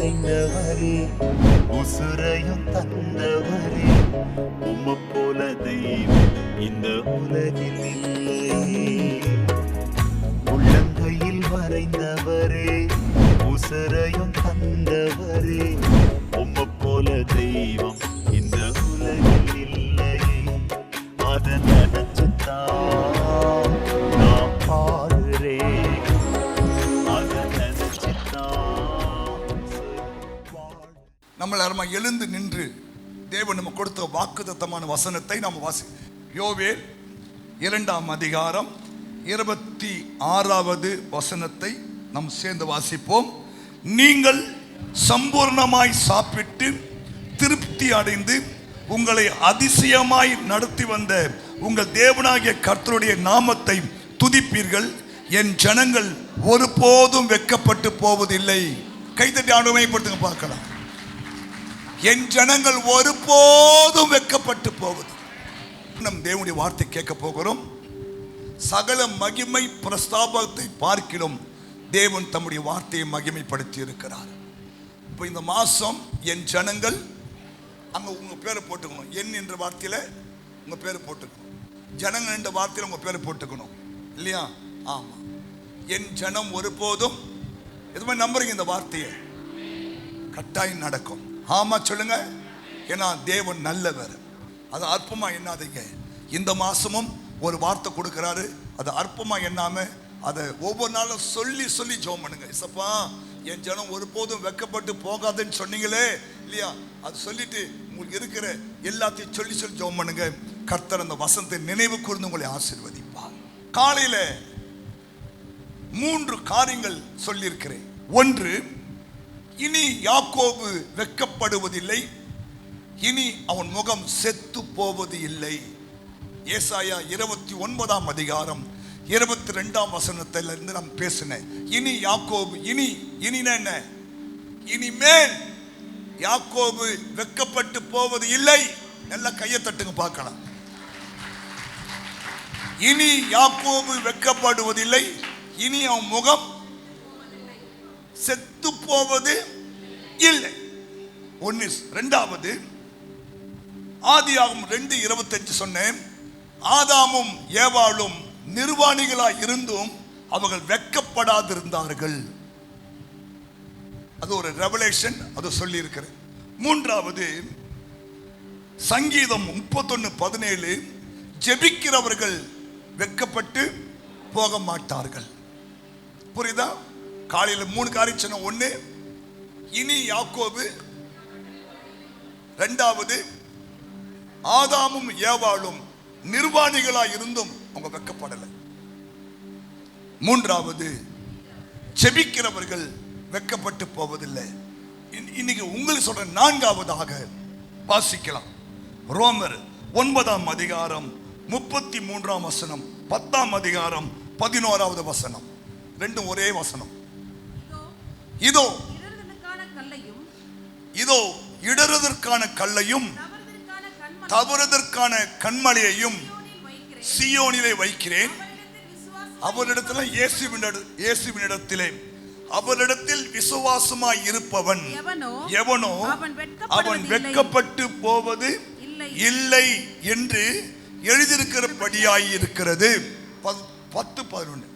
வரைந்தவரே, உசுரையும் தந்தவரே, உம்மை போல தெய்வம் இந்த உலகில் இல்லையே. உள்ளங்கையில் வரைந்தவரே, உசுரையும் தந்தவரே, உம்மை போல தெய்வம் இந்த உலகில் இல்லையே. அதை நினைச்சுத்தான் நான் பாடுறேன், அதை நினைச்சுத்தான். நம்ம எல்லாருமா எழுந்து நின்று தேவன் நம்ம கொடுத்த வாக்குத்தத்தமான வசனத்தை நாம் யோவேல் 2ஆம் அதிகாரம் 26வது வசனத்தை நாம் சேர்ந்து வாசிப்போம். நீங்கள் சம்பூர்ணமாய் சாப்பிட்டு திருப்தி அடைந்து உங்களை அதிசயமாய் நடத்தி வந்த உங்கள் தேவனாகிய கர்த்தருடைய நாமத்தை துதிப்பீர்கள். என் ஜனங்கள் ஒருபோதும் வெட்கப்பட்டு போவதில்லை. கைத்தட்டி ஆண்டுமைப்படுத்துங்க பார்க்கலாம். என் ஜனங்கள் ஒருபோதும் வெட்கப்பட்டு போவது. நம் தேவனுடைய வார்த்தை கேட்க போகிறோம். சகல மகிமை பிரஸ்தாபத்தை பார்க்கிலும் தேவன் தம்முடைய வார்த்தையை மகிமைப்படுத்தி இருக்கிறார். இப்போ இந்த மாசம் என் ஜனங்கள், அங்க உங்க பேரை போட்டுக்கணும். என் என்ற வார்த்தையில உங்க பேரை போட்டுக்கணும். ஜனங்கள் என்ற வார்த்தையில உங்க பேரை போட்டுக்கணும் இல்லையா? ஆமா. என் ஜனம் ஒருபோதும், எதுவுமே நம்புறீங்க இந்த வார்த்தையை? கட்டாயம் நடக்கும். ஆமா சொல்லுங்க. ஏன்னா தேவன் நல்லவர். அது அற்பமா எண்ணாதீங்க. இந்த மாசமும் ஒரு வார்த்தை கொடுக்கிறாரு. அது அற்பமா எண்ணாம அதை ஒவ்வொரு நாளும் சொல்லி சொல்லி ஜெபம் பண்ணுங்க. இசப்பா, என் ஜனம் ஒருபோதும் வெட்கப்பட்டு போகாதுன்னு சொன்னீங்களே இல்லையா? அது சொல்லிட்டு உங்களுக்கு இருக்கிற எல்லாத்தையும் சொல்லி சொல்லி ஜெபம் பண்ணுங்க. கர்த்தர் அந்த வசனத்தை நினைவு கூர்ந்து உங்களை ஆசீர்வதிப்பார். காலையில 3 காரியங்கள் சொல்லியிருக்கிறேன். ஒன்று, இனி யாக்கோபு வெட்கப்படுவதில்லை, இனி அவன் முகம் செத்து போவது இல்லை. ஏசாயா 29ஆம் அதிகாரம் 22ஆம் வசனத்திலிருந்து நாம் பேசினேன். இனி யாக்கோபு, இனி என்ன? இனிமேல் யாக்கோபு வெட்கப்பட்டு போவது இல்லை. நல்ல கையை தட்டுங்க பார்க்கலாம். இனி யாக்கோபு வெட்கப்படுவதில்லை, இனி அவன் முகம் செத்து போவது இல்லை. ஒன்னு. இரண்டாவது, ஆதியாகமம் 2:25 சொன்னேன். ஆதாமும் ஏவாளும் நிர்வாணிகளாய் இருந்தும் அவர்கள் வெட்கப்படாதிருந்தார்கள். அது ஒரு ரெவலேஷன், அது சொல்லி இருக்கிறேன். மூன்றாவது, சங்கீதம் 31:17, ஜெபிக்கிறவர்கள் வெட்கப்பட்டு போக மாட்டார்கள். புரியுதா? காலையில் 3 காரியம் சொன்ன. ஒன்று, இனி யாக்கோபு. இரண்டாவது, ஆதாமும் ஏவாளும் நிர்வாணிகளாய் இருந்தும் அவங்க வெட்கப்படலை. மூன்றாவது, ஜெபிக்கிறவர்கள் வெட்கப்பட்டு போவதில்லை. இன்னைக்கு உங்களுக்கு சொல்ற 4வதாக வாசிக்கலாம். ரோமர் 9ஆம் அதிகாரம் 33ஆம் வசனம், 10ஆம் அதிகாரம் 11வது வசனம், ரெண்டும் ஒரே வசனம். இதோ இடறுதற்கான கல்லையும் தவறுதற்கான கண்மலையையும் சீயோனிலே வைக்கிறேன். அவரிடத்தில் இயேசுவினிடத்திலே அவரிடத்தில் விசுவாசமாய் இருப்பவன் எவனோ அவன் வெட்கப்பட்டு போவது இல்லை என்று எழுதியிருக்கிறபடியாய் இருக்கிறது. 10:11.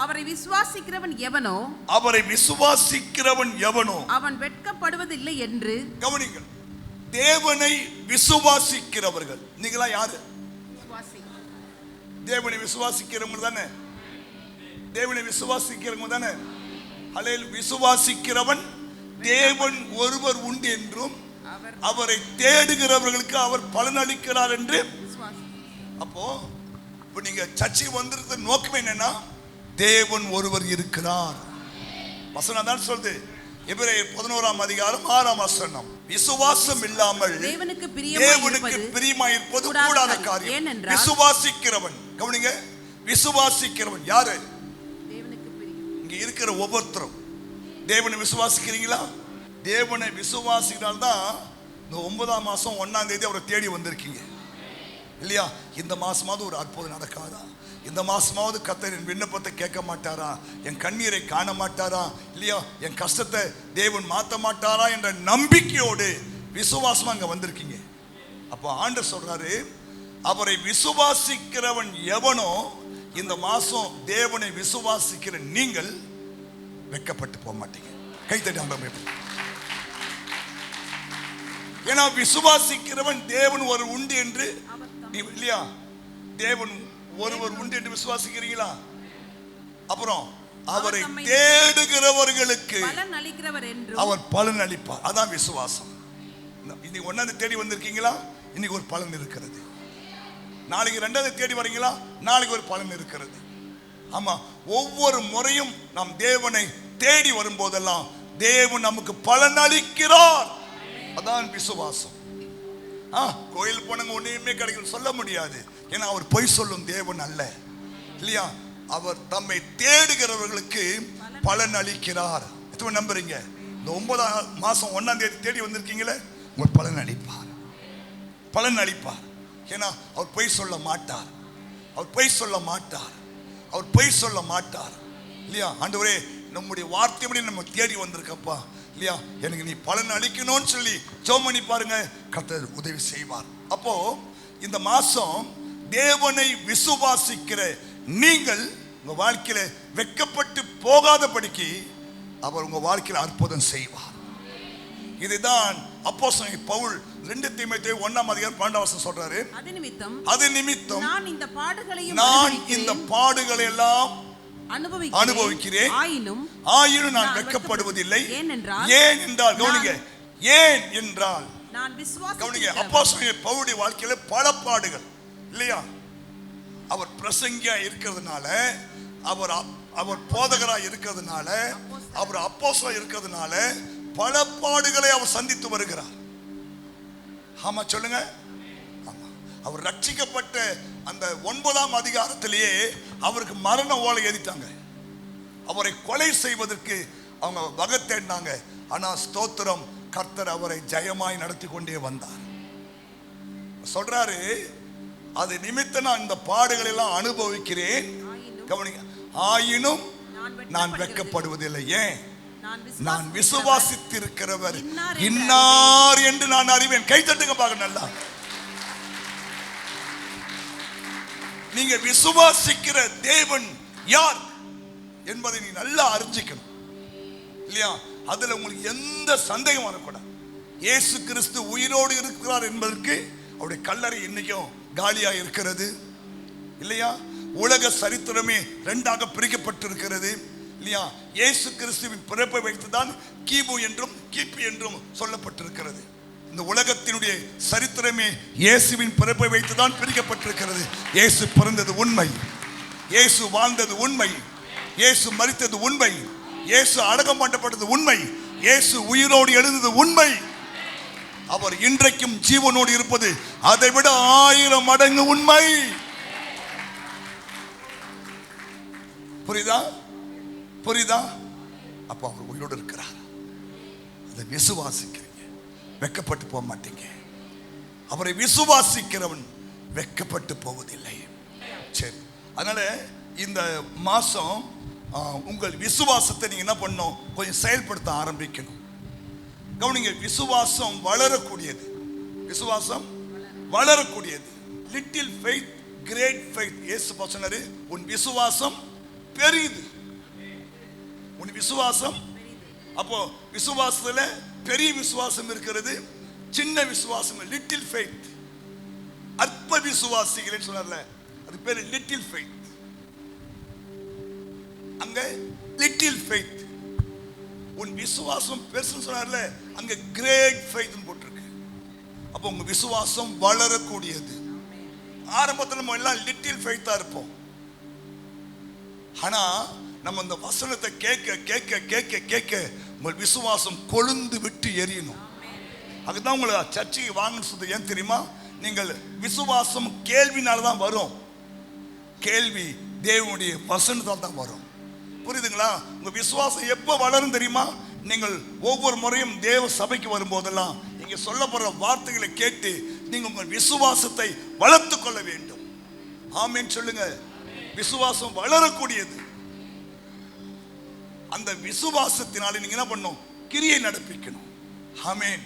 அவரை விசுவாசிக்கிறவன் எவனோ அவன் வெட்கப்படுவதில்லை என்று. கவனிங்கள். தேவனை விசுவாசிக்கிறவர்கள், நீங்களா யாரு? தேவனை விசுவாசிக்கிறவங்க தானே? தேவனை விசுவாசிக்கிறவங்க தானே? அல்லேலூயா. விசுவாசிக்கிறவன் தேவன் ஒருவர் உண்டு என்றும் அவரை தேடுகிறவர்களுக்கு அவர் பலனளிக்கிறார் என்று. அப்போ இப்ப நீங்க சர்ச்சை வந்திருக்கிற நோக்கம் என்னன்னா, தேவன் ஒருவர் இருக்கிறார். வசனம் தான் சொல்லுது. எபிரேயர் 11ஆம் அதிகாரம் 6ஆம் வசனம். விசுவாசம் இல்லாமல் தேவனுக்கு பிரியமாயிருப்பது கூடாத காரியம். விசுவாசிக்கிறவன், கவனிங்க, விசுவாசிக்கிறவன் யாரு? இங்க இருக்கிற ஒவ்வொருத்தரும் தேவனை விசுவாசிக்கிறீங்களா? தேவனை விசுவாசினால்தான் இந்த 9ஆம் மாசம் 1ஆம் தேதி அவரை தேடி வந்திருக்கீங்க. இல்லையா? இந்த மாசமாவது ஒரு அற்புதம் நடக்காதா? இந்த மாசமாவது கர்த்தர் என் விண்ணப்பத்தை கேட்க மாட்டாரா? என் கண்ணீரை காண மாட்டாரா? இல்லையா? என் கஷ்டத்தை தேவன் மாற்ற மாட்டாரா என்ற நம்பிக்கையோடு விசுவாசமா அங்க வந்திருக்கீங்க. அப்போ ஆண்டவர் சொல்றாரு, அவரை விசுவாசிக்கிறவன் எவனோ, இந்த மாசம் தேவனை விசுவாசிக்கிற நீங்கள் வெட்கப்பட்டு போக மாட்டீங்க. கைத்தட்டி. ஏன்னா விசுவாசிக்கிறவன் தேவன் ஒரு உண்டு என்று, இல்லையா? தேவன் ஒருவர் உண்டு என்று விசுவாசிக்கிறீங்களா? அப்புறம் அவரை தேடுகிறவர்களுக்கு அவர் பலன் அளிப்பார். அதான் விசுவாசம். இன்னைக்கு ஒன்னாவது தேடி வந்திருக்கீங்களா? இன்னைக்கு ஒரு பலன் இருக்கிறது. நாளைக்கு ரெண்டாவது தேடி வரீங்களா? நாளைக்கு ஒரு பலன் இருக்கிறது. ஆமா, ஒவ்வொரு முறையும் நாம் தேவனை தேடி வரும்போதெல்லாம் தேவன் நமக்கு பலன் அளிக்கிறார். அதான் விசுவாசம். கோயில் போனவங்க ஒண்ணுமே கிடைக்கும் சொல்ல முடியாது. ஏன்னா அவர் பொய் சொல்லும் தேவன் அல்ல, இல்லையா? அவர் தம்மை தேடுகிறவர்களுக்கு பலன் அளிக்கிறார். எத்தனை நம்புறீங்க? இந்த 9ஆம் மாசம் 1ஆம் தேதி தேடி வந்திருக்கீங்களே, உங்களுக்கு பலன் அளிப்பார். பலன் அளிப்பார். ஏன்னா அவர் பொய் சொல்ல மாட்டார். அவர் பொய் சொல்ல மாட்டார். அவர் பொய் சொல்ல மாட்டார், இல்லையா? ஆண்டவரே, நம்முடைய வார்த்தைப்படி நம்ம தேடி வந்திருக்கப்பா, இல்லையா? எனக்கு நீ பலன் அளிக்கணும்னு சொல்லி ஜெபம் பண்ணி பாருங்க, கர்த்தர் உதவி செய்வார். அப்போ இந்த மாசம் தேவனை விசுவாசிக்கிற நீங்கள் உங்க வாழ்க்கையில வெட்கப்பட்டு போகாதபடிக்கு அவர் உங்க வாழ்க்கையில அற்புதம் செய்வார். இதுதான் அப்போஸ்தலன் பவுல் 2 தீமோத்தேயு 1ஆம் அதிகாரம் 12ஆம் வசனம் சொல்றாரு. அது நிமித்தம் நான் இந்த பாடுகளை எல்லாம் அனுபவிக்கிறேன், ஆயினும் நான் வெட்கப்படுவதில்லை. ஏன் என்றால், கவனிங்க, ஏன் என்றால் கவனிங்க, அப்போஸ்தலன் பவுலுடைய வாழ்க்கையில பல பாடுகள், இல்லையா? அவர் பிரசங்கியா இருக்கிறதுனால, அவர் போதகரா இருக்கிறதுனால, அவர் அப்போஸ்தலனா இருக்கிறதுனால பல பாடுகளை அவர் சந்தித்து வருகிறார். ஆமா, சொல்லுங்க. ஆமா, அவர் ரட்சிக்கப்பட்ட அந்த 9ஆம் அதிகாரத்திலேயே அவருக்கு மரண ஓலை எழுதிட்டாங்க. அவரை கொலை செய்வதற்கு அவங்க வகை தேடினாங்க. ஆனா ஸ்தோத்திரம், கர்த்தர் அவரை ஜெயமாய் நடத்தி கொண்டே வந்தார். சொல்றாரு, அது நிமித்தம் நான் இந்த பாடுகளை எல்லாம் அனுபவிக்கிறேன். கவனிங்க, ஆயினும் நான் வெட்கப்படுவதில்லை. ஏன்? நான் விசுவாசித்திருக்கிறவர் இன்னார் என்று நான் அறிவேன். கை தட்டுங்க பார்க்க நல்லா. நீங்க விசுவாசிக்கிற தேவன் யார் என்பதை நீ நல்லா அறிஞ்சிக்கணும், இல்லையா? அதுல உங்களுக்கு எந்த சந்தேகம் வரக்கூடாது. இயேசு கிறிஸ்து உயிரோடு இருக்கிறார் என்பதற்கு அவருடைய கல்லறை இன்னைக்கும் காலியா இருக்கிறது, இல்லையா? உலக சரித்திரமே 2ஆக பிரிக்கப்பட்டிருக்கிறது, இல்லையா? இயேசு கிறிஸ்துவின் பிறப்பை வைத்துதான் கிபு என்றும் கிபி என்றும் சொல்லப்பட்டிருக்கிறது. இந்த உலகத்தினுடைய சரித்திரமே இயேசுவின் பிறப்பை வைத்துதான் பிரிக்கப்பட்டிருக்கிறது. இயேசு பிறந்தது உண்மை, இயேசு வாழ்ந்தது உண்மை, இயேசு மரித்தது உண்மை, இயேசு அடக்கம் பண்ணப்பட்டது உண்மை, இயேசு உயிரோடு எழுந்தது உண்மை. அவர் இன்றைக்கும் ஜீவனோடு இருப்பது அதை விட 1000 மடங்கு உண்மை. புரியுதா? புரியுதா? அப்ப அவர் உயிரோடு இருக்கிறார். அதை விசுவாசிக்கிறீங்க, வெட்கப்பட்டு போக மாட்டீங்க. அவரை விசுவாசிக்கிறவன் வெட்கப்பட்டு போவதில்லை. சரி, அதனால இந்த மாசம் உங்கள் விசுவாசத்தை நீங்க என்ன பண்ணணும்? கொஞ்சம் செயல்படுத்த ஆரம்பிக்கணும். கவனிங்க, விசுவாசம் வளரக்கூடியது. விசுவாசம் வளரக்கூடியது. Little faith, great faith. Yesu சொன்னாரு, உன் விசுவாசம் பெரியது. உன் விசுவாசம், அப்போ விசுவாசத்துல பெரிய விசுவாசம் இருக்கிறது, சின்ன விசுவாசம், லிட்டில் ஃபெய்த். அற்ப விசுவாசிகள் சொன்னார்ல, அது பேரு லிட்டில் ஃபெய்த். அங்க லிட்டில் ஃபெய்த். உன் விசுவாசம் பெருசுன்னு சொன்னார்ல, அங்க கிரேட் ஃபெய்த் போட்டிருக்கு. அப்போ உங்க விசுவாசம் வளரக்கூடியது. ஆரம்பத்தில் நம்ம எல்லாம் லிட்டில் ஃபெய்த்தா இருப்போம். ஆனா நம்ம இந்த வசனத்தை கேட்க கேட்க கேட்க கேட்க உங்கள் விசுவாசம் கொழுந்து விட்டு எரியணும். அதுதான் உங்களை சர்ச்சைக்கு வாங்கன்னு சொல்றது. ஏன் தெரியுமா? நீங்கள் விசுவாசம் கேள்வினால்தான் வரும். கேள்வி தேவனுடைய வசனத்தால் தான் வரும். புரியுதுங்களா? உங்க விசுவாசம் எப்போ வளரும் தெரியுமா? நீங்கள் ஒவ்வொரு முறையும் தேவ சபைக்கு வரும்போதெல்லாம் இங்க சொல்லப்படுற வார்த்தைகளை கேட்டு நீங்க உங்கள் விசுவாசத்தை வளர்த்துக் கொள்ள வேண்டும். ஆமென் சொல்லுங்க. விசுவாசம் வளரக்கூடியது. அந்த விசுவாசத்தினால நீங்க என்ன பண்ணணும்? கிரியை நடப்பிக்கணும். ஆமென்.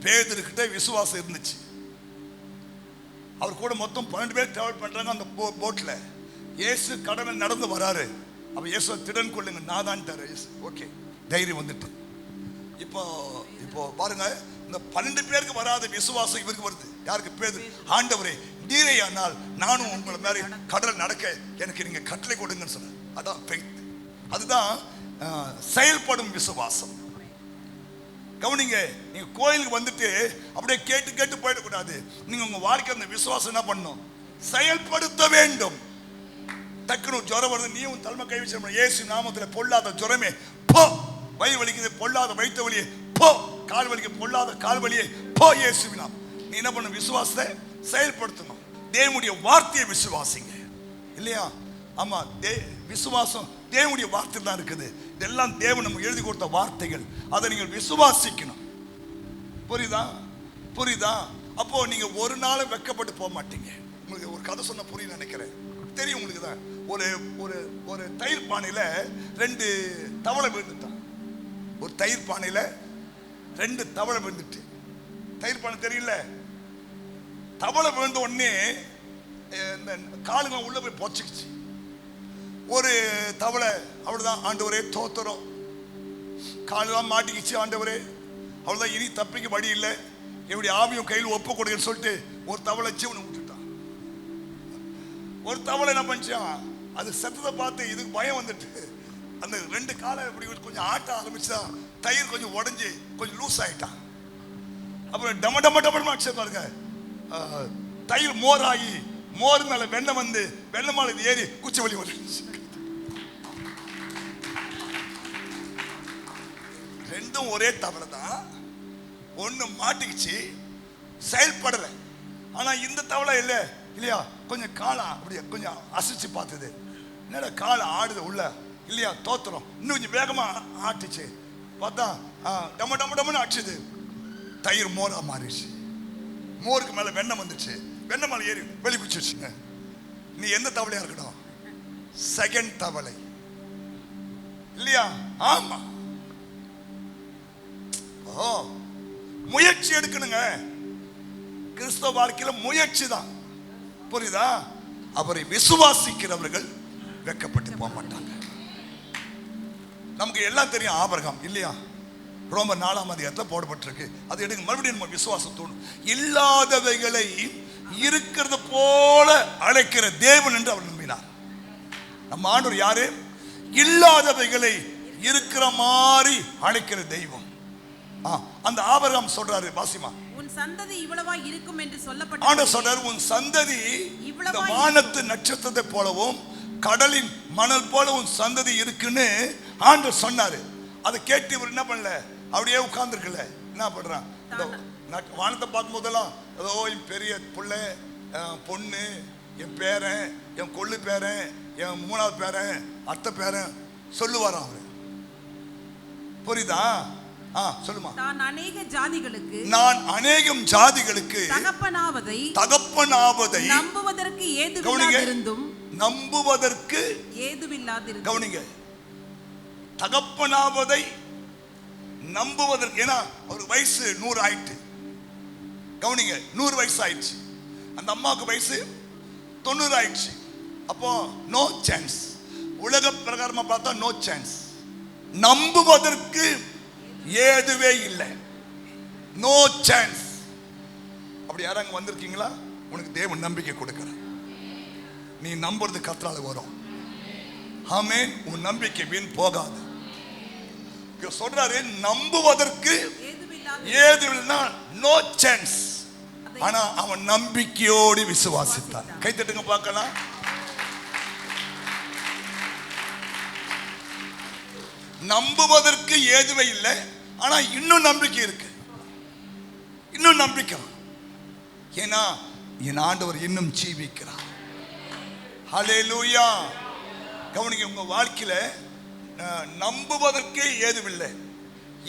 பேதுருக்கிட்ட விசுவாசம் இருந்துச்சு. அவர் கூட மொத்தம் 12 பேர் டிராவல் பண்றாங்க அந்த போட்ல. இயேசு கடவுள் நடந்து வராரு. அப்ப இயேசு திடன் கொள்ளுங்க, நான் தான் தர. ஓகே, தைரியம் வந்துட்டு. இப்போ பாருங்க, இந்த 12 பேருக்கு வராத விசுவாசம் இவருக்கு வருது. யாருக்கு? பேதுரு. ஆண்டவரே, நீரே ஆனால் நானும் உங்களை மாதிரி கடல் நடக்க எனக்கு நீங்க கட்டளை கொடுங்கன்னு சொன்ன. அதான் ஃபெய்த். அதுதான் செயல்படும் விசுவாசம். கவனிங்க, நீங்க கோயிலுக்கு வந்துட்டு அப்படியே கேட்டு கேட்டு போயிடக்கூடாது. நீங்க உங்க வாழ்க்கை அந்த விசுவாசம் என்ன பண்ணணும்? செயல்படுத்த வேண்டும். டக்குனு ஜுரம் வருது, நீ உன் தலைமை கை வச்சு இயேசு நாமத்தில் பொல்லாத ஜுரமே போ, வயிறு வலிக்குது பொல்லாத வயிற்று வலியே போ, கால் வலிக்கு பொல்லாத கால் வலியே போ இயேசுவின் நாமம். நீ என்ன பண்ண? விசுவாசத்தை செயல்படுத்தணும். தேவனுடைய வார்த்தையை விசுவாசிங்க, இல்லையா? ஆமா, விசுவாசம் தேவனுடைய வார்த்தை தான் இருக்குது. இதெல்லாம் தேவன் நமக்கு எழுதி கொடுத்த வார்த்தைகள். அதை நீங்கள் விசுவாசிக்கணும். புரியுதா? அப்போ நீங்க ஒரு நாளும் வெட்கப்பட்டு போக மாட்டீங்க. உங்களுக்கு ஒரு கதை சொன்ன புரியும் நினைக்கிறேன், தெரியும் உங்களுக்கு தான். ஒரு ஒரு ஒரு தயிர் பானையில 2 தவளை விழுந்துட்டான். ஒரு தயிர் பானையில 2 தவளை விழுந்துட்டு. தயிர் பானை தெரியல. தவளை விழுந்த உடனே இந்த காலுங்க உள்ள போய் பொச்சுக்குச்சு. ஒரு தவளை அவ்வளவுதான், ஆண்டவரே தோத்துறோம், காலெல்லாம் மாட்டிக்கிச்சு, ஆண்டவரே அவ்வளவுதான், இனி தப்பிக்க வழி இல்லை, என்னுடைய ஆவியும் கையில் ஒப்பு கொடுங்கன்னு சொல்லிட்டு ஒரு தவளை ஜீவனை விட்டுட்டான். ஒரு தவளை என்ன பண்ணிச்சான்? அது செத்ததை பார்த்து இதுக்கு பயம் வந்துட்டு அந்த 2 காலை இப்படி கொஞ்சம் ஆட்ட ஆரம்பிச்சா தயிர் கொஞ்சம் உடஞ்சி கொஞ்சம் லூஸ் ஆயிட்டான். அப்புறம் டம டம டம ஆச்சு பாருங்க, தயிர் மோராகி மோர் மேல வெண்ணெய் வந்து வெண்ணெய் மேல ஏறி குச்சி வலி வந்துச்சு. ரெண்டும் ஒரே தவளை தான். ஒண்ணு மாட்டிக்கிச்சு, செயல்படல. ஆனா இந்த தவளை இல்லையா, கொஞ்சம் காலை அப்படியே கொஞ்சம் அசைச்சு பார்த்தது. என்னடா காலை ஆடுது உள்ள, இல்லையா, தோத்துறோம். இன்னும் கொஞ்சம் வேகமா ஆட்டுச்சு. பார்த்தா டம டம டமன்னு ஆச்சுது. தயிர் மோரா மாறிடுச்சு. மோருக்கு மேல வெண்ணெய் வந்துச்சு. வெண்ணெய் மேல ஏறி வெளி குச்சிருச்சுங்க. நீ எந்த தவளையா இருக்கணும்? செகண்ட் தவளை, இல்லையா? ஆமா. முயற்சி எடுக்கணுங்க. கிறிஸ்தவ வாழ்க்கையில முயற்சி தான். புரியுதா? அவரை விசுவாசிக்கிறவர்கள் வெட்கப்பட்டு போக மாட்டாங்க. நமக்கு எல்லாம் தெரியும் ஆபிரகாம், இல்லையா? ரோமர் 4ஆம் அதிகாரத்தில் போடப்பட்டிருக்கு. அது எடுங்க, மறுபடியும் நம்ம விசுவாசத்தோடு. இல்லாதவைகளை இருக்கிறது போல அழைக்கிற தேவன் என்று அவர் நம்பினார். நம்ம ஆண்டவர் யாரு? இல்லாதவைகளை இருக்கிற மாதிரி அழைக்கிற தெய்வம். அந்த ஆபிரகாம் சொல்றாரு, வாசிமா, உன் சந்ததி இவ்வளவா இருக்கும் என்று சொல்லப்பட்டது. ஆண்டவர் சொல்றாரு, உன் சந்ததி இந்த வானத்து நட்சத்திரத்தை போலவும் கடலின் மணல் போல உன் சந்ததி இருக்குன்னு ஆண்டவர் சொன்னாரு. அதை கேட்டு இவர் என்ன பண்ணல, அப்படியே உட்கார்ந்துருக்கல. என்ன பண்றான்? வானத்தை பார்க்கும் போதெல்லாம் ஏதோ என் பெரிய பிள்ளை, பொண்ணு, என் பேரன், என் கொள்ளு பேரன், என் 3ஆவது பேரன், அத்தை பேரன் சொல்லுவாராம் அவரு. புரியுதா? சொல்லுமா. நான் அநேகம் ஜாதிகளுக்கு தகப்பனாவதை நம்புவதற்கு ஏதுவில்லாதிருந்தும் கவனிங்க, தகப்பனாவதை நம்புவதற்கு. ஏன்னா ஒரு வயசு 100 ஆயிட்டு. கவனிங்க, 100 வயசு ஆயிடுச்சு. அந்த அம்மாவுக்கு வயசு 90 ஆயிடுச்சு. அப்போ நோ சான்ஸ். உலக பிரகாரமா பார்த்தா நோ சான்ஸ். நம்புவதற்கு ஏதுவே இல்லை. No chance. அப்படி யாராங்க வந்திருக்கீங்களா? உனக்கு தேவன் நம்பிக்கை கொடுக்கிற. நீ நம்புறது கர்த்தரால வரும். ஆமென். உன் நம்பிக்கை வீண் போகாது. சொல்றாரு, நம்புவதற்கு ஏதுவில்லைன்னா நோ சான்ஸ். ஆனா அவன் நம்பிக்கையோடு விசுவாசித்தான். கை தட்டுங்க பார்க்கலாம். நம்புவதற்கு ஏதுவே இல்லை, ஆனா இன்னும் நம்பிக்கை இருக்கு. இன்னும் நம்பிக்கை. ஏன்னா என் ஆண்டவர் இன்னும் ஜீவிக்கிறார். ஹல்லேலூயா. கவனிங்க, உங்க வாழ்க்கையில நம்புவதற்கே ஏதுவில்லை.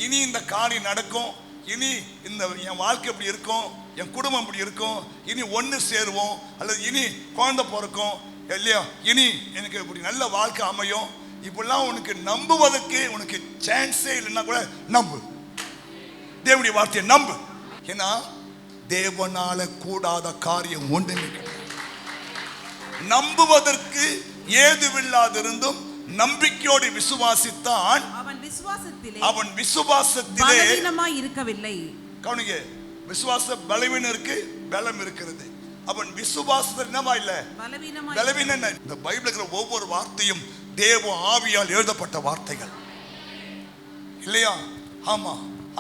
இனி இந்த காரியம் நடக்கும், இனி இந்த என் வாழ்க்கை எப்படி இருக்கும், என் குடும்பம் இப்படி இருக்கும், இனி ஒன்று சேருவோம், அல்லது இனி குழந்தை பிறக்கும் இல்லையா, இனி எனக்கு இப்படி நல்ல வாழ்க்கை அமையும், இப்படிலாம் உனக்கு நம்புவதற்கு உனக்கு சான்ஸே இல்லைன்னா கூட நம்பு. தேவனுடைய வார்த்தையை நம்பு. ஏன்னா தேவனால கூடாத காரியம் ஒன்றுமே கிடையாது. நம்புவதற்கு ஏதுவில்லாதிருந்தும் நம்பிக்கையோடு விசுவாசித்தான், அவன் விசுவாசத்திலே பலவீனமாய் இருக்கவில்லை. கவனிங்க, விசுவாச பலவீனம் இருக்கு, பலம் இருக்கிறது. அவன் விசுவாசத்தில் என்னவா இல்ல, பலவீனம். இந்த பைபிள் இருக்கிற ஒவ்வொரு வார்த்தையும் தேவ ஆவியால் எழுதப்பட்ட வார்த்தைகள் இல்லையா? ஆமா,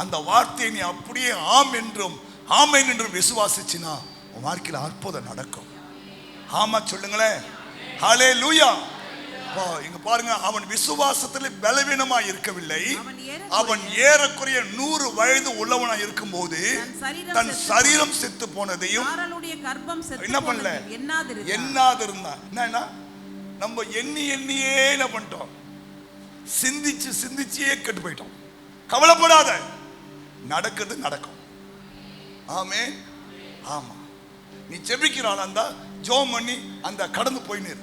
அந்த வார்த்தையை நீ அப்படியே ஆம் என்றும் ஆமென் என்றும் விசுவாசிச்சினா உன் வாழ்க்கையில் அற்புதம் நடக்கும். ஆமா சொல்லுங்களேன், ஹல்லேலூயா. இங்க பாருங்க, அவன் விசுவாசத்தில் பலவீனமாய் இருக்கவில்லை. அவன் ஏறக்குறைய 100 வயது உள்ளவனாய் இருக்கும்போது தன் சரீரம் செத்து போனதையும் என்ன பண்ணல, எண்ணாதிருந்தான். என்னன்னா நம்ம எண்ணியே என்ன பண்ணிட்டோம், சிந்திச்சே கெட்டு போயிட்டோம். கவலைப்படாத, நடக்குது நடக்கும். ஆமே, ஆமா. நீ ஜெபிக்கிறாள் அந்த ஜோம் பண்ணி அந்த கடந்து போயின்னு,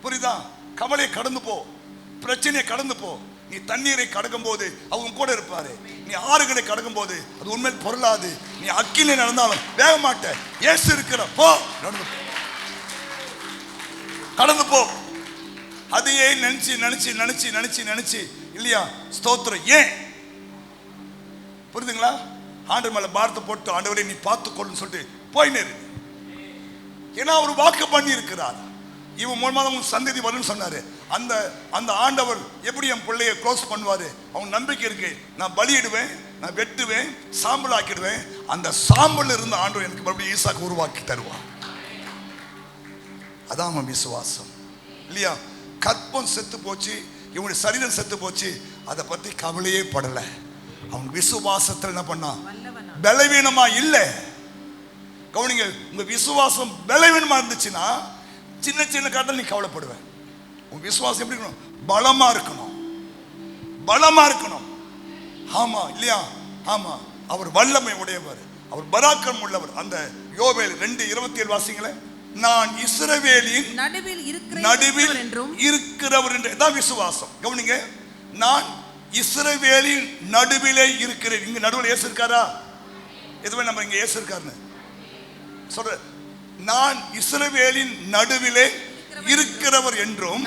புரியுதா? கவலையை கடந்து போ, பிரச்சனையை கடந்து போ. நீ தண்ணீரை கடக்கும் போது அவங்க கூட இருப்பாரு. நீ ஆறுகளை கடக்கும் போது அது உண்மையில் பொருளாது. நீ அக்கிலே நடந்தாலும் வேக மாட்ட, இயேசு இருக்கிற போ, நடந்து போ, கடந்து போ. அதையே நினைச்சு நினைச்சு நினைச்சு நினைச்சு நினைச்சு இல்லையா, ஸ்தோத்திரம். ஏன் புரியுதுங்களா? ஆண்டவர் மேல பாரத்தை போட்டு ஆண்டவரை நீ பார்த்துக்கொள்ளுன்னு சொல்லிட்டு போயினு. ஏன்னா அவர் வாக்கு பண்ணி இருக்கிறார், இவன் மூலமாக உன் சந்ததி வரும்னு சொன்னாரு. அந்த அந்த ஆண்டவர் எப்படி என் பிள்ளைய க்ளோஸ் பண்ணுவாரு, அவன் நம்பிக்கை இருக்கு. நான் பலியிடுவேன், நான் வெட்டுவேன், சாம்பல் ஆக்கிடுவேன். அந்த சாம்பல் இருந்த ஆண்டவர் எனக்கு மறுபடியும் ஈசாக்கு உருவாக்கி தருவான். அதான் அவன் விசுவாசம் இல்லையா? கற்பம் செத்து போச்சு, இவனுடைய சரீரம் செத்து போச்சு, அதை பத்தி கவலையே படலை. அவன் விசுவாசத்தில் என்ன பண்ணான், பலவீனமா இல்லை. கவனிங்க, உங்க விசுவாசம் பலவீனமா இருந்துச்சுன்னா சின்ன சின்ன காரணம் நீ கவலைப்படுவேன். உன் விசுவாசம் எப்படி இருக்கணும், பலமா இருக்கணும், பலமா இருக்கணும். ஆமா இல்லையா? ஆமா, அவர் வல்லமை உடையவர், அவர் பராக்கிரம் உள்ளவர். அந்த யோவேல் 2:27 வாசிங்களேன். நான் இஸ்ரவேலின் நடுவில் இருக்கிறவர் என்று தான் விசுவாசம். கவனிங்க, நான் இஸ்ரவேலின் நடுவிலே இருக்கிறேன். இங்க நடுவில் இயேசு இருக்காரா? எதுவே நம்ம இங்க இயேசு இருக்காருன்னு சொல்ற. நான் இஸ்ரவேலின் நடுவிலே இருக்கிறவர் என்றும்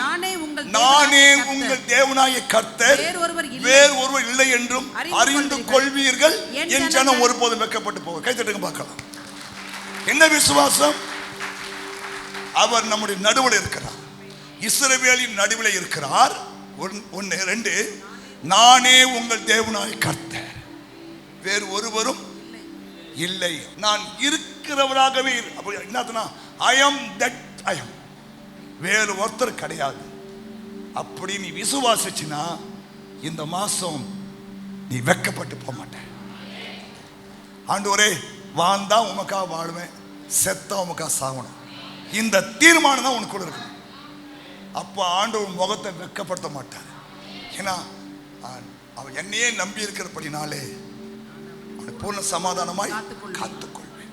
நானே உங்கள் தேவனாகிய கர்த்தர், வேறு ஒருவர் இல்லை என்றும் அறிந்து கொள்வீர்கள். என் ஜனம் ஒருபோதும் வெட்கப்பட்டு போக. கைத்தட்டுங்க பார்க்கலாம். என்ன விசுவாசம்? அவர் நம்முடைய நடுவில் இருக்கிறார், இஸ்ரவேலின் நடுவில் இருக்கிறார். 1 2 நானே உங்கள் தேவனாகிய கர்த்தர், வேறு ஒருவரும் இல்லை. நான் இருக்கிறவராகவே. என்ன, ஐ அம் தட் ஐ அம், வேறு ஒருத்தர் கிடையாது. அப்படி நீ விசுவாசிச்சினா இந்த மாசம் நீ வெட்கப்பட்டு போக மாட்ட. ஆண்டவரே, வாழ்ந்தா உமக்காக வாழ்வேன், செத்தா உமக்காக சாகணும். இந்த தீர்மானம் தான் உனக்கு இருக்கு. அப்போ ஆண்டவர் முகத்தை வெட்கப்படுத்த மாட்டார். ஏன்னா அவன் என்னையே நம்பி இருக்கிறபடினாலே அவனை பூர்ண சமாதானமாய் காத்துக்கொள்வேன்.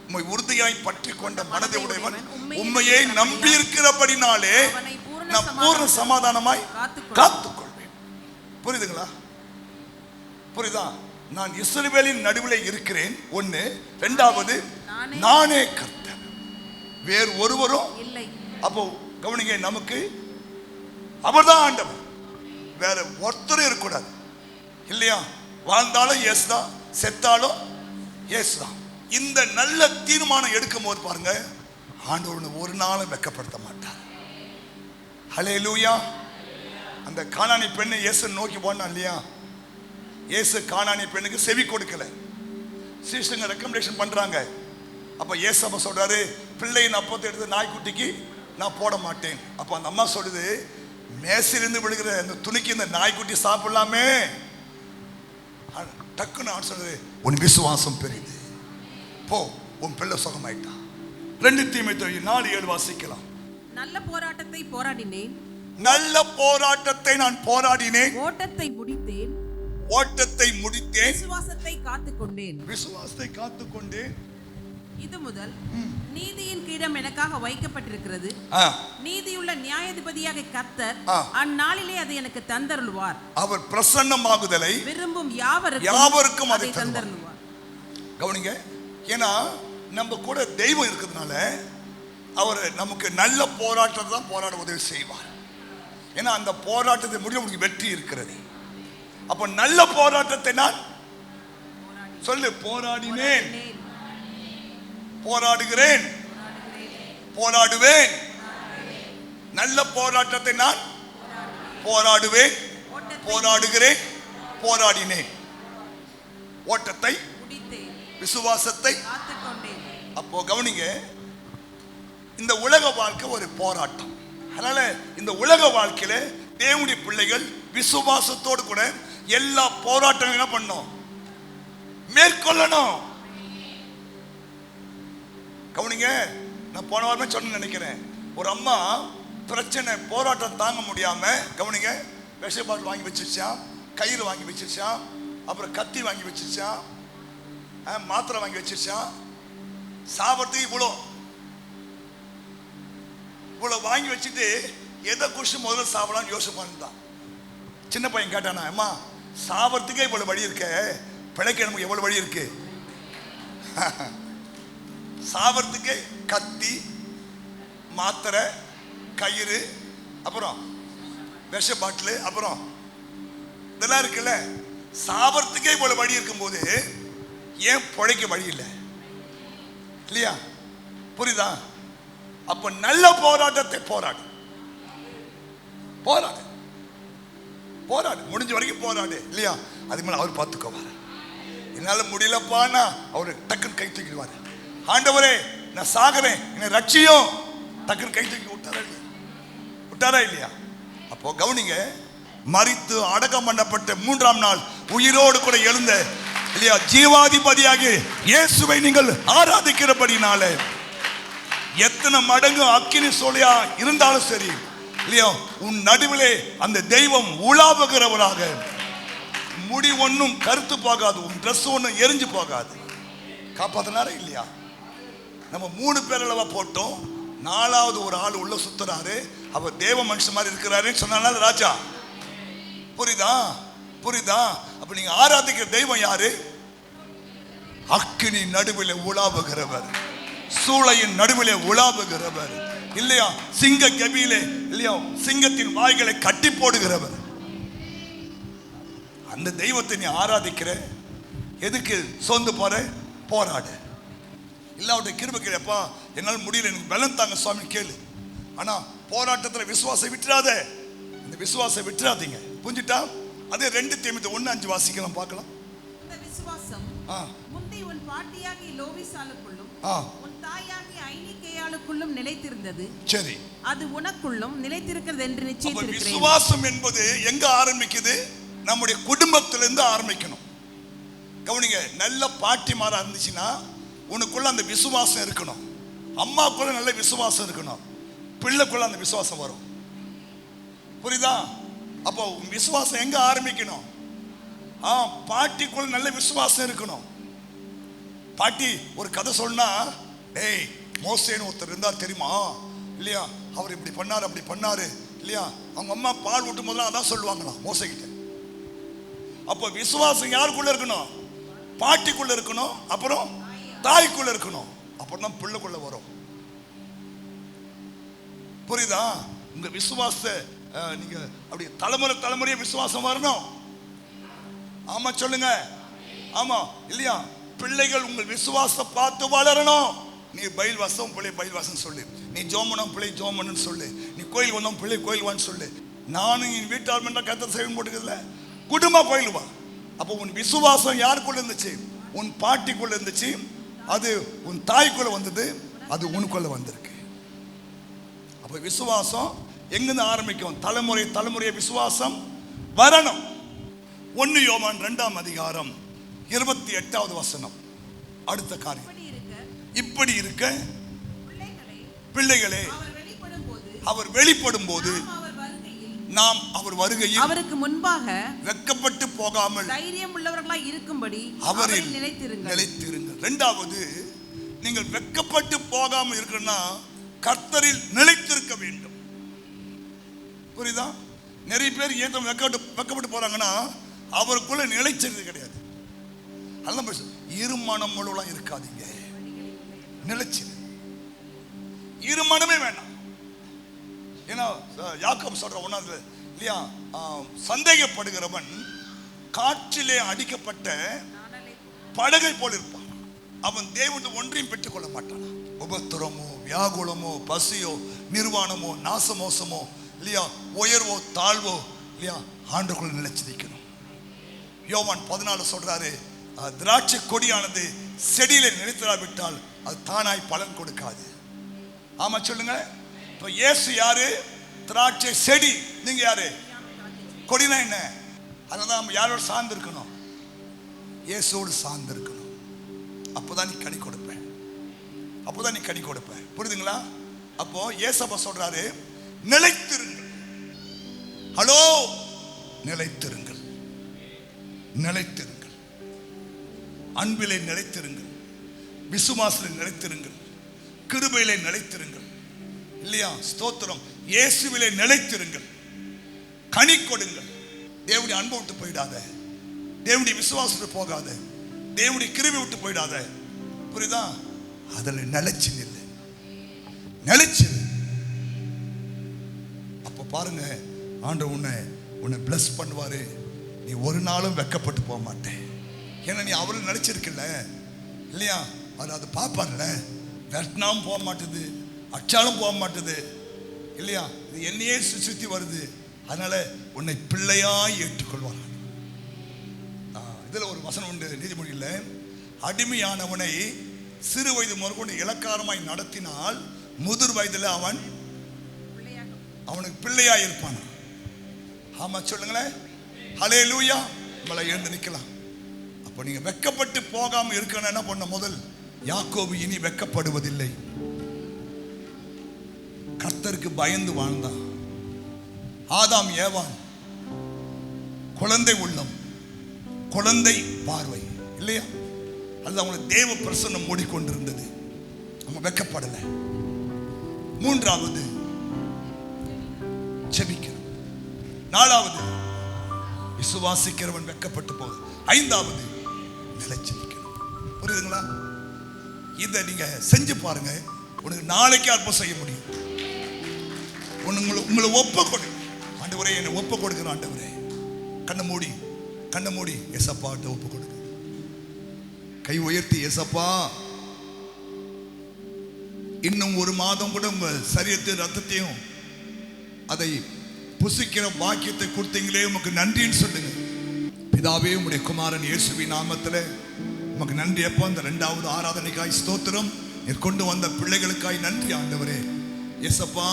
உம்மை உறுதியாய் பற்றி கொண்ட மனதை உடையவன் உண்மையை நம்பி இருக்கிறபடினாலே நான் பூர்ண சமாதானமாய் காத்துக்கொள்வேன். புரியுதுங்களா? புரியுதா? நான் இஸ்ரவேலின் நடுவில் இருக்கிறேன். 1 2 நானே கர்த்தர், வேறு ஒருவரும் இல்லை. அப்போ கவனிங்க, நமக்கு அவர்தான் ஆண்டவர், வேற ஒருத்தரும் இருக்கக்கூடாது இல்லையா? வாழ்ந்தாலும் இயேசு தான், செத்தாலும் இயேசு தான். இந்த நல்ல தீர்மானம் எடுக்கும் போது பாருங்க, ஆண்டவர் ஒரு நாளும் வெட்கப்படுத்த மாட்டார். ஹல்லேலூயா. அந்த கானானி பெண்ணை இயேசு நோக்கி போனான் இல்லையா? இயேசு கானானி பெண்ணுக்கு செவி கொடுக்கல. சீஷங்க ரெக்கமெண்டேஷன் பண்றாங்க. அப்ப இயேசு அப்ப சொல்றாரு, பிள்ளையின் அப்பத்தை எடுத்து நாய்க்குட்டிக்கு நான் போட மாட்டேன். அப்ப அந்த அம்மா சொல்லுது, மேசிலிருந்து விழுகிற அந்த துணிக்கு இந்த நாய்க்குட்டி சாப்பிடலாமே. டக்குன்னு சொல்றது, உன் விசுவாசம் பெரிது, போ, உன் பிள்ளை சுகமாயிட்டா. 2 தீமோத்தேயு 4:7 வாசிக்கலாம். நல்ல போராட்டத்தை போராடினேன், நல்ல போராட்டத்தை நான் போராடினேன், ஓட்டத்தை முடித்தேன், ஓட்டத்தை முடித்தேன், விசுவாசத்தை காத்துக்கொண்டேன். விசுவாசத்தை காத்துக்கொண்டேன். இது முதல் நீதியின் கிரீடம் எனக்காக வைக்கப்பட்டிருக்கிறது. நீதியுள்ள நியாயாதிபதியாக கர்த்தர் அந்நாளிலே அதை எனக்கு தந்தருள்வார். அவர் பிரசன்னமாகுதலை விரும்பும் யாவருக்கும் அதை தந்தருள்வார். கவனிங்க, ஏன்னா நம்ம கூட தெய்வம் இருக்கிறதுனால அவர் நமக்கு நல்ல போராட்டத்தை தான் போராட உதவி செய்வார். ஏன்னா அந்த போராட்டத்தை முடிய உங்களுக்கு வெற்றி இருக்கிறது. அப்ப நல்ல போராட்டத்தை நான் சொல்லு, போராடினேன், போராடுகிறேன், போராடுவேன். நல்ல போராட்டத்தை நான் போராடுவேன், போராடுகிறேன், போராடினேன். ஓட்டத்தை, விசுவாசத்தை. அப்போ கவனிங்க, இந்த உலக வாழ்க்கை ஒரு போராட்டம். அதனால இந்த உலக வாழ்க்கையில தேவனுடைய பிள்ளைகள் விசுவாசத்தோடு கூட எல்லா போராட்டங்களும் என்ன பண்ணணும்? மேற்கொள்ளணும். கவனிங்க, நான் போன வாரமே சொன்ன நினைக்கிறேன், ஒரு அம்மா பிரச்சனை போராட்டம் தாங்க முடியாம, கவனிங்க, விஷ பாட்டில் வாங்கி வச்சிருச்சான், கயிறு வாங்கி வச்சிருச்சான், அப்புறம் கத்தி வாங்கி வச்சிருச்சான், மாத்திரை வாங்கி வச்சிருச்சான், சாப்பிட்றதுக்கு இவ்வளோ வாங்கி வச்சுட்டு எதை குடிச்சு முதல்ல சாப்பிடலாம்னு யோசிப்பான். சின்ன பையன் கேட்டானா, அம்மா சாப்பிட்றதுக்கே இவ்வளோ வழி இருக்க, பிழைக்க நமக்கு எவ்வளோ வழி இருக்கு? சாப்பிட்றதுக்கே கத்தி, மாத்திரை, கயிறு, அப்புறம் விஷ பாட்டில், அப்புறம் இதெல்லாம் இருக்குல்ல. சாப்பிட்றதுக்கே இவ்வளோ வழி இருக்கும்போது ஏன் பிழைக்க வழி இல்லை? இல்லையா? புரியுதா? அப்ப நல்ல போராட்டத்தை போராடு, போராடு, போராடு, முடிஞ்ச வரைக்கும் போராடு. இல்லையா? அது மேல அவர் பார்த்துக்கோவார். என்னால முடியலப்பான்னா அவரு டக்குன்னு கை தூக்கிடுவாரு. ஆண்டவரே நான் சாகிறேன், என்னை ரட்சியும், டக்குன்னு கை தூக்கி விட்டாரா இல்லையா? அப்போ கவனிங்க, மரித்து அடக்கம் பண்ணப்பட்ட 3ஆம் நாள் உயிரோடு கூட எழுந்த, இல்லையா, ஜீவாதிபதியாக இயேசுவை நீங்கள் ஆராதிக்கிறபடினால எத்தனை மடங்கு அக்கினி சோலையா இருந்தாலும் சரி, இல்லையா, உன் நடுவிலே அந்த தெய்வம் உலாவுகிறவராக, முடி ஒன்னும் கருத்து போகாது, உன் ட்ரெஸ் ஒன்னும் எரிஞ்சு போகாது. காப்பாத்தினாரா இல்லையா? நம்ம 3 பேர் அளவா போட்டோம், 4வது ஒரு ஆள் உள்ள சுத்துறாரு, அவர் தேவ மனுஷன் மாதிரி இருக்கிறாருன்னு சொன்னால ராஜா. புரியுதா? புரியுதா? அப்ப நீங்க ஆராதிக்கிற தெய்வம் யாரு? அக்கினி நடுவில் உலாவுகிறவர், சூளையின் நடுவிலே உலாவுகிறவர், இல்லையா, சிங்க கபியிலே, இல்லையா, சிங்கத்தின் வாய்களை கட்டி போடுகிறவர். அந்த தெய்வத்தை நீ ஆராதிக்கிற, எதுக்கு சோர்ந்து போற? போராடு. இல்லாவிட்ட கிருபை கேளப்பா, என்னால் முடியல, எனக்கு பலம் தாங்க சுவாமி கேளு. ஆனா போராட்டத்தில் விசுவாசம் விட்டுறாத, இந்த விசுவாசம் விட்டுறாதீங்க. புரிஞ்சுட்டா? அதே 2 தீமோத்தேயு 1:5 வாசிக்கலாம், பார்க்கலாம். இந்த விசுவாசம் முந்தி உன் பாட்டியாகிய லோவிசாளுக்குள்ளும் உன் தாயாகிய ஐனிகேயாளுக்குள்ளும் நிலைத்திருந்தது. சரி, அது உனக்குள்ளும் நிலைத்திருக்கிறது என்று நிச்சயித்திருக்கிறேன். விசுவாசம் என்பது எங்க ஆரம்பிக்குது? நம்முடைய குடும்பத்திலிருந்து ஆரம்பிக்கணும். கவனிங்க, நல்ல பாட்டிமாரா இருந்துச்சுன்னா உனக்குள்ள அந்த விசுவாசம் இருக்கணும். அம்மாக்குள்ள நல்ல விசுவாசம் இருக்கணும், பிள்ளைக்குள்ள அந்த விசுவாசம் வரும். புரியுதா? அப்போ விசுவாசம் எங்க ஆரம்பிக்கணும்? பாட்டிக்குள்ள நல்ல விசுவாசம் இருக்கணும். பாட்டி ஒரு கதை சொன்னா, ஏய் மோசேன்னு ஒருத்தர் இருந்தார் தெரியுமா, இல்லையா, அவர் இப்படி பண்ணாரு அப்படி பண்ணாரு, இல்லையா, அவங்க அம்மா பால் ஊட்டும் போதெல்லாம் அதான் சொல்லுவாங்களாம் மோசே கிட்ட. அப்போ விசுவாசம் யாருக்குள்ள இருக்கணும்? பாட்டிக்குள்ள இருக்கணும், அப்புறம் தாய்க்குள்ள இருக்கணும், அப்புறம் தான் பிள்ளைக்குள்ள வரும். புரியுதா? உங்க விசுவாச நீங்க அப்படி தலைமுறை தலைமுறையா விசுவாசம் வரணும். ஆமா சொல்லுங்க, ஆமா இல்லையா? பிள்ளைகள் உங்கள் விசுவாசத்தை பார்த்து வளரணும். நீ பயில் வாசம் பிள்ளை பயில் வாசம் சொல்லு, நீ ஜோமனம் பிள்ளை ஜோமனு சொல்லு, நீ கோயில் வந்தோம் பிள்ளை கோயில் வான்னு சொல்லு. நானும் என் வீட்டார் மன்ற கத்தர் செய்ய போட்டுக்கிறதுல குடும்ப கோயில் வா. அப்போ உன் விசுவாசம் யாருக்குள்ள இருந்துச்சு? உன் பாட்டிக்குள்ள இருந்துச்சு, அது உன் தாய்க்குள்ள வந்தது, அது உனக்குள்ள வந்திருக்கு. அப்ப விசுவாசம் எங்கிருந்து ஆரம்பிக்கும்? தலைமுறை தலைமுறைய விசுவாசம் வரணும். 1 யோவான் 2ஆம் அதிகாரம் 28வது வசனம். அடுத்த காரியம், இப்படி இருக்க பிள்ளைகளே அவர் வெளிப்படும் போது நாம் அவர் வருகையில் அவருக்கு முன்பாக வெட்கப்பட்டு போகாமல் தைரியம் உள்ளவர்களாய் இருக்கும்படி அவரில் நிலைத்திருங்கள். நிலைத்திருங்கள். இரண்டாவது, நீங்கள் வெட்கப்பட்டு போகாமல் இருக்கணும்னா கர்த்தரில் நிலைத்திருக்க வேண்டும். புரியுதா? நிறைய பேர் ஏன் வெட்கப்பட்டு போறாங்கன்னா அவருக்குள்ள நிலைச்சது கிடையாது. அதெல்லாம் இருமனம் முழுவதும் இருக்காதீங்க, நிலைச்சு இருமனமே வேண்டாம். ஏன்னா யாக்கோபு சொல்ற ஒன்னாவது இல்லையா, சந்தேகப்படுகிறவன் காற்றிலே அடிக்கப்பட்ட படகை போல் இருப்பான், அவன் தேவனுடைய ஒன்றையும் பெற்றுக் கொள்ள மாட்டான். உபத்திரமோ வியாகுலமோ பசியோ நிர்வாணமோ நாசமோசமோ இல்லையா, உயர்வோ தாழ்வோ இல்லையா, ஆண்டுக்குள்ள நிலைச்சிருக்கணும். யோவான் 14 சொல்றாரு, திராட்சை கொடியானது செடியில நிலைத்திராவிட்டால் அது தானாய் பலன் கொடுக்காது. ஆமா சொல்லுங்க. இப்ப இயேசு யாரு? திராட்சை செடி. நீங்க யாரு? கொடினா என்ன? அதனால நம்ம யாரோட சார்ந்து இருக்கணும்? இயேசுவோடு சார்ந்து இருக்கணும். அப்போதான் நீ கனி கொடுப்ப, அப்போதான் நீ கனி கொடுப்ப. புரியுதுங்களா? அப்போ இயேசப்பா சொல்றாரு, நிலைத்திருங்கள். ஹலோ, நிலைத்திருங்கள், நிலைத்திருங்கள், அன்பிலே நிலைத்திருங்கள், விசுவாசத்தில் நிலைத்திருங்கள், கிருபையிலே நிலைத்திருங்கள். இல்லையா? ஸ்தோத்திரம். இயேசுவிலே நிலைத்திருங்கள், கனி கொடுங்கள். தேவனுடைய அன்பை விட்டு போயிடாத, தேவனுடைய விசுவாசத்தை போகாத, தேவனுடைய கிருபை விட்டு போயிடாத. புரியுதா? அதில் நிலைச்சு நில்லு, நிலைச்சு. அப்ப பாருங்க, ஆண்டவர் உன்னை பிளஸ் பண்ணுவாரு. நீ ஒரு நாளும் வெட்கப்பட்டு போக மாட்டேன். ஏன்னா நீ அவரு நினைச்சிருக்கல இல்லையா, அது பார்ப்பார்ல. வெட்டினாலும் போக மாட்டுது, அச்சாலும் போக மாட்டுது இல்லையா, இது என்னையே சுற்றி வருது. அதனால உன்னை பிள்ளையாய் ஏற்றுக்கொள்வார். இதுல ஒரு வசனம் உண்டு நீதிமொழியில், அடிமையானவனை சிறு வயது முதற்கொண்டு இலக்காரமாய் நடத்தினால் முதிர் வயதில் அவனுக்கு பிள்ளையாய் இருப்பான். ஆமா சொல்லுங்களேன். ஹல்லேலூயா. நம்மளை எழுந்து நிற்கலாம். அப்போ நீங்க வெட்கப்பட்டு போகாம இருக்கணும். என்ன பண்ண? முதல், யாக்கோபு இனி வெட்கப்படுவதில்லை. கர்த்தருக்கு பயந்து வாழ்ந்தான். ஆதாம் ஏவான் குழந்தை உள்ளம், குழந்தை பார்வை இல்லையா, அது அவங்களுக்கு தேவ பிரசன்னம் மூடிக்கொண்டிருந்தது. அவங்க வெட்கப்படலை. மூன்றாவது, செபிக்கிறோம். நாலாவது, விசுவாசிக்கிறவன் வெட்கப்பட்டு போகுது. ஐந்தாவது, நிலைச்சிருக்கணும். புரியுதுங்களா? இதை நீங்க செஞ்சு பாருங்க. உனக்கு நாளைக்கு அற்புதம் செய்ய முடியும். உங்களை ஒப்ப கொடு. ஆண்டவரே, என்னை ஒப்ப கொடுக்கிற ஆண்டவரே. கண்ணை மூடி ஏசப்பாட்ட ஒப்பு கொடுங்க. கை உயர்த்தி, ஏசப்பா, இன்னும் ஒரு மாதம் கூட உங்க சரீரத்தை ரத்தத்தையும் அதை புசிக்கிற பாக்கியத்தை கொடுத்தீங்களே, உமக்கு நன்றின்னு சொல்லுங்க. பிதாவே, உம்முடைய குமாரன் இயேசுவின் நாமத்தில் உமக்கு நன்றி. அப்போ அந்த 2வது ஆராதனைக்காய் ஸ்தோத்திரம். கொண்டு வந்த பிள்ளைகளுக்காய் நன்றி ஆண்டவரே. ஏசப்பா,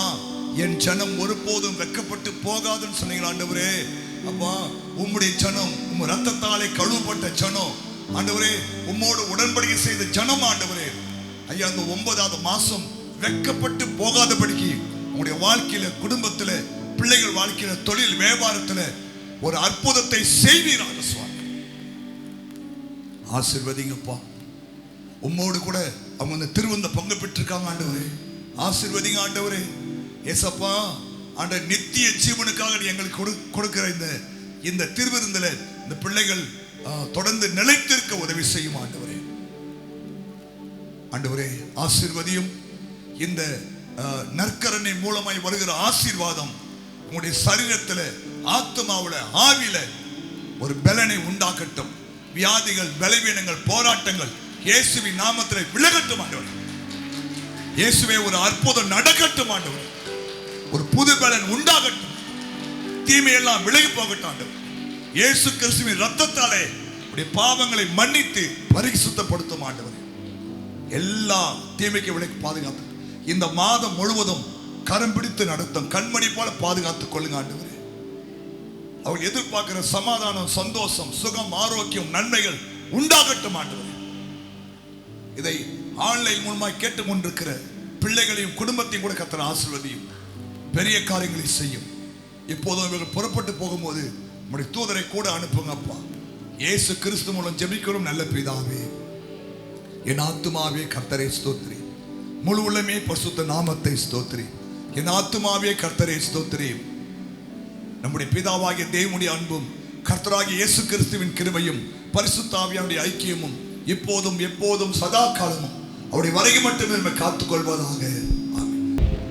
என் ஜனம் ஒருபோதும் வெட்கப்பட்டு போகாதுன்னு சொன்னீங்க ஆண்டவரே. அப்பா, உம்முடைய ஜனம், உம் ரத்தத்தாலே கழுவப்பட்ட ஜனம் ஆண்டவரே, உம்மோடு உடன்படிக்கை செய்த ஜனம் ஆண்டவரே. ஐயா, அந்த 9வது மாசம் வெட்கப்பட்டு போகாதபடிக்கு உங்களுடைய வாழ்க்கையில, குடும்பத்துல, பிள்ளைகள் வாழ்க்கையில, தொழில் வியாபாரத்துல ஒரு அற்புதத்தை செய்வீராக சுவாமி. ஆசீர்வதிங்கப்பா. உம்மோடு கூட அவங்க அந்த திருவந்த பங்கு பெற்றிருக்காங்க ஆண்டவரே. ஆசீர்வதிங்க ஆண்டவரே. ஏசப்பா, ஆண்டவர், நித்திய ஜீவனுக்காக எங்களுக்கு கொடுக்கிற இந்த திருவிருந்தில இந்த பிள்ளைகள் தொடர்ந்து நிலைத்திருக்க உதவி செய்யும் ஆண்டவரே. ஆண்டவரே, ஆசீர்வதியும். இந்த நற்கரணை மூலமாய் வருகிற ஆசீர்வாதம் உங்களுடைய சரீரத்தில், ஆத்மாவில், ஆவியில ஒரு பலனை உண்டாக்கட்டும். வியாதிகள், பலவீனங்கள், போராட்டங்கள் இயேசுவின் நாமத்தில் விலகட்டும் ஆண்டவரே. இயேசுவே, ஒரு அற்புதம் நடக்கட்டும் ஆண்டவரே. ஒரு புது பலன் உண்டாகட்டும். தீமையெல்லாம் விலகி போகட்டும் ஆண்டவரே. இயேசு கிறிஸ்துவின் ரத்தத்தாலே உடைய பாவங்களை மன்னித்து பரிசுத்தப்படுத்தும் ஆண்டவரே. எல்லா தீமைக்கு விலக்கி பாதுகாத்து இந்த மாதம் முழுவதும் கரம் பிடித்து நடத்தும் கண்மணி போல பாதுகாத்துக் கொள்ளுங்க ஆண்டவரே. அவர் எதிர்பார்க்கிற சமாதானம், சந்தோஷம், சுகம், ஆரோக்கியம், நன்மைகள் உண்டாகட்டும் ஆண்டவரே. இதை ஆன்லைன் மூலமாக கேட்டுக்கொண்டிருக்கிற பிள்ளைகளையும் குடும்பத்தையும் கூட கர்த்தர் ஆசீர்வதியும். பெரிய காரியங்களை செய்யும். இப்போதும் இவர்கள் புறப்பட்டு போகும்போது உம்முடைய தூதரை கூட அனுப்புங்கப்பா. இயேசு கிறிஸ்து மூலம் ஜெபிக்கிறோம் நல்ல பிதாவே. என் ஆத்துமாவே கர்த்தரை ஸ்தோத்திரி, முழு உள்ளமே பரிசுத்த நாமத்தை ஸ்தோத்திரி. என் ஆத்துமாவே கர்த்தரை ஸ்தோத்திரி. நம்முடைய பிதாவாகிய தேவனுடைய அன்பும் கர்த்தராகிய இயேசு கிறிஸ்துவின் கிருபையும் பரிசுத்த ஆவியானுடைய ஐக்கியமும் இப்போதும் எப்போதும் சதா காலமும் அவருடைய வருகை மட்டுமே நம்மை காத்துக்கொள்வதாக.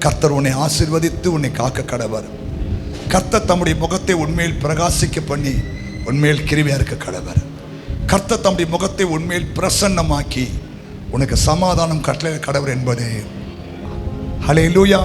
கர்த்தர் உன்னை ஆசீர்வதித்து உன்னை காக்க கடவர். கர்த்தர் தம்முடைய முகத்தை உன்மேல் பிரகாசிக்க பண்ணி உன்மேல் கிருபையா இருக்க கடவர். கர்த்தர் தம்முடைய முகத்தை உன்மேல் பிரசன்னமாக்கி உனக்கு சமாதானம் கட்டளை கடவர் என்பதே. ஹல்லேலூயா.